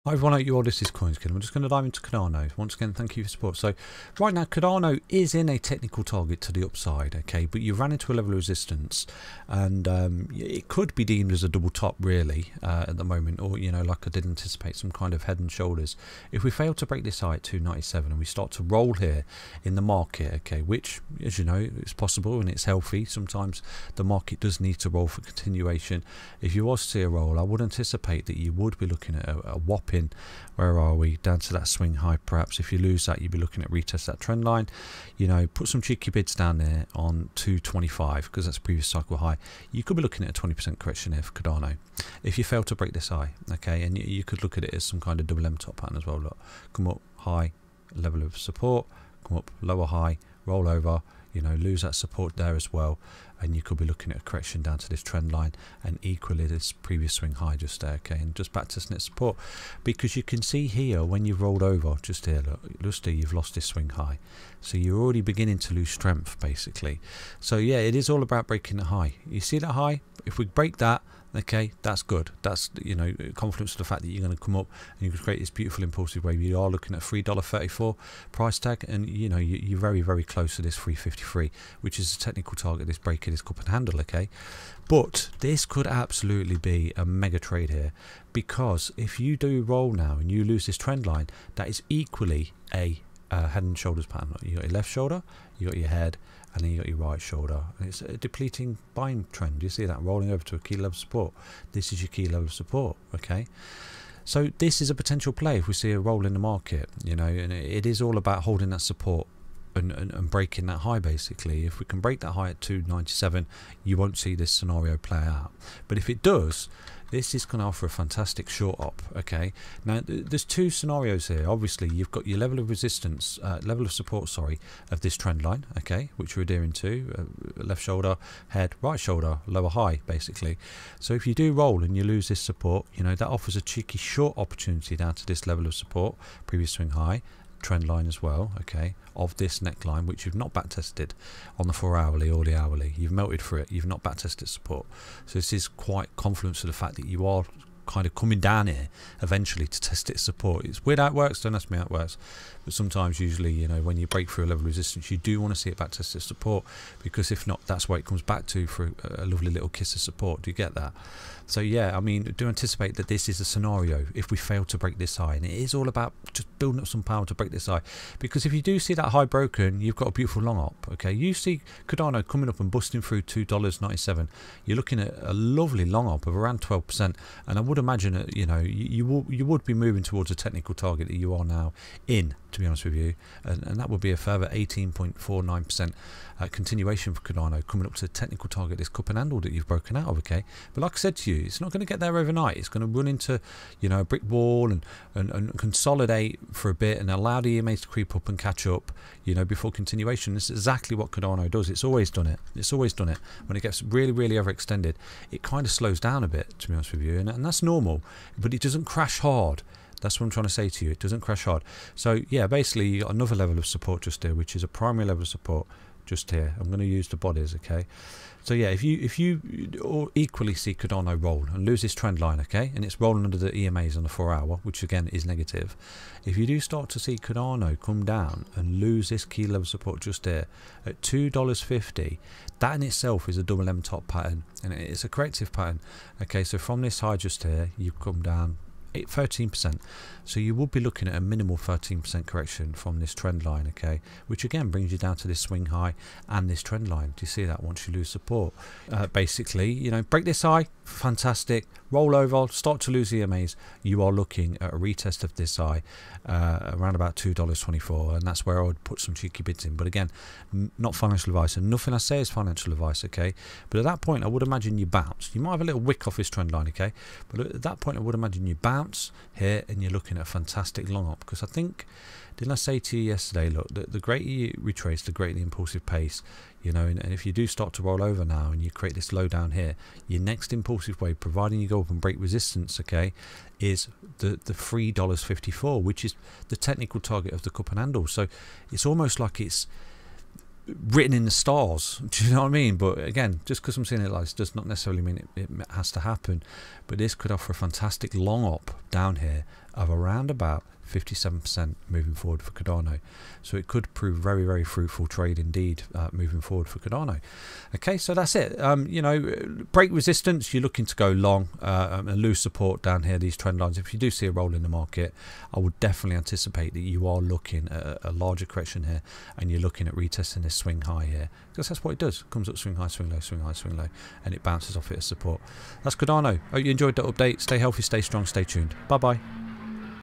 Hi everyone, I hope you all, this is CoinsKid. I'm just going to dive into Cardano. Once again, thank you for support. So right now, Cardano is in a technical target to the upside, okay, but you ran into a level of resistance, and it could be deemed as a double top really at the moment, or like I did anticipate, some kind of head and shoulders. If we fail to break this high at 297 and we start to roll here in the market, okay, which, as you know, it's possible and it's healthy. Sometimes the market does need to roll for continuation. If you was to see a roll, I would anticipate that you would be looking at a whopping, where are we, down to that swing high. Perhaps if you lose that, you'd be looking at retest that trend line, put some cheeky bids down there on 225 because that's previous cycle high. You could be looking at a 20% correction here for Cardano if you fail to break this high, okay, and you could look at it as some kind of double M top pattern as well. Look, come up high, level of support, come up lower high, roll over, lose that support there as well, and you could be looking at a correction down to this trend line and equally this previous swing high just there, okay, and just back to net support, because you can see here when you've rolled over just here, look, just here, you've lost this swing high, so you're already beginning to lose strength basically. So yeah, it is all about breaking the high. You see that high? If we break that, okay, that's good. That's, confidence to the fact that you're going to come up and you can create this beautiful impulsive wave. You are looking at $3.34 price tag, and you're very, very close to this 353, which is a technical target, this break of this cup and handle, okay. But this could absolutely be a mega trade here, because if you do roll now and you lose this trend line, that is equally a head and shoulders pattern. You got your left shoulder, you got your head, and then you got your right shoulder, and it's a depleting buying trend. You see that rolling over to a key level of support. This is your key level of support, okay. So this is a potential play if we see a roll in the market, and it is all about holding that support and breaking that high basically. If we can break that high at 297, you won't see this scenario play out. But if it does, this is going to offer a fantastic short op, okay. Now there's two scenarios here. Obviously you've got your level of resistance, level of support, sorry, of this trend line, okay, which we're adhering to, left shoulder, head, right shoulder, lower high basically. So if you do roll and you lose this support, that offers a cheeky short opportunity down to this level of support, previous swing high, trend line as well, okay, of this neckline, which you've not back tested on the 4 hourly or the hourly. You've melted through it, you've not back tested support. So this is quite confident to the fact that you are kind of coming down here eventually to test its support. It's weird how it works, don't ask me how it works, but sometimes usually when you break through a level of resistance, you do want to see it back test its support, because if not, that's where it comes back to for a lovely little kiss of support. Do you get that? So yeah, I mean, do anticipate that this is a scenario if we fail to break this high, and it is all about just building up some power to break this high, because if you do see that high broken, you've got a beautiful long op, okay. You see Cardano coming up and busting through $2.97, you're looking at a lovely long op of around 12%, and I would imagine that you would be moving towards a technical target that you are now in, to be honest with you, and that would be a further 18.49% continuation for Cardano, coming up to the technical target, this cup and handle that you've broken out of, okay. But like I said to you, it's not going to get there overnight. It's going to run into a brick wall and consolidate for a bit and allow the EMAs to creep up and catch up before continuation. This is exactly what Cardano does. It's always done it. It's always done it. When it gets really, really overextended, it kind of slows down a bit, to be honest with you, and that's normal, but it doesn't crash hard. That's what I'm trying to say to you. It doesn't crash hard. So yeah, basically you got another level of support just here, which is a primary level of support just here. I'm going to use the bodies, okay. So yeah, if you equally see Cardano roll and lose this trend line, okay, and it's rolling under the EMAs on the 4 hour, which again is negative. If you do start to see Cardano come down and lose this key level support just here at $2.50, that in itself is a double M top pattern, and it's a corrective pattern, okay. So from this high just here, you come down 13%, so you would be looking at a minimal 13% correction from this trend line, okay, which again brings you down to this swing high and this trend line. Do you see that? Once you lose support, basically, break this high, fantastic, roll over, start to lose EMAs, you are looking at a retest of this high around about $2.24, and that's where I would put some cheeky bids in. But again, not financial advice, and nothing I say is financial advice, okay. But at that point, I would imagine you bounce. You might have a little wick off this trend line, okay, but at that point I would imagine you bounce here and you're looking at a fantastic long op, because I think, didn't I say to you yesterday, look, the greater you retrace, the greater the impulsive pace, and if you do start to roll over now and you create this low down here, your next impulsive wave, providing you go up and break resistance, okay, is the $3.54, which is the technical target of the cup and handle. So it's almost like it's written in the stars. Do you know what I mean? But again, just because I'm seeing it like this does not necessarily mean it has to happen. But this could offer a fantastic long op down here of around about 57% moving forward for Cardano. So it could prove very, very fruitful trade indeed moving forward for Cardano. Okay, so that's it. You know, break resistance, you're looking to go long, and lose support down here, these trend lines. If you do see a roll in the market, I would definitely anticipate that you are looking at a larger correction here, and you're looking at retesting this swing high here, because that's what it does. It comes up swing high, swing low, swing high, swing low, and it bounces off it as support. That's Cardano. Hope you enjoyed that update. Stay healthy, stay strong, stay tuned. Bye bye.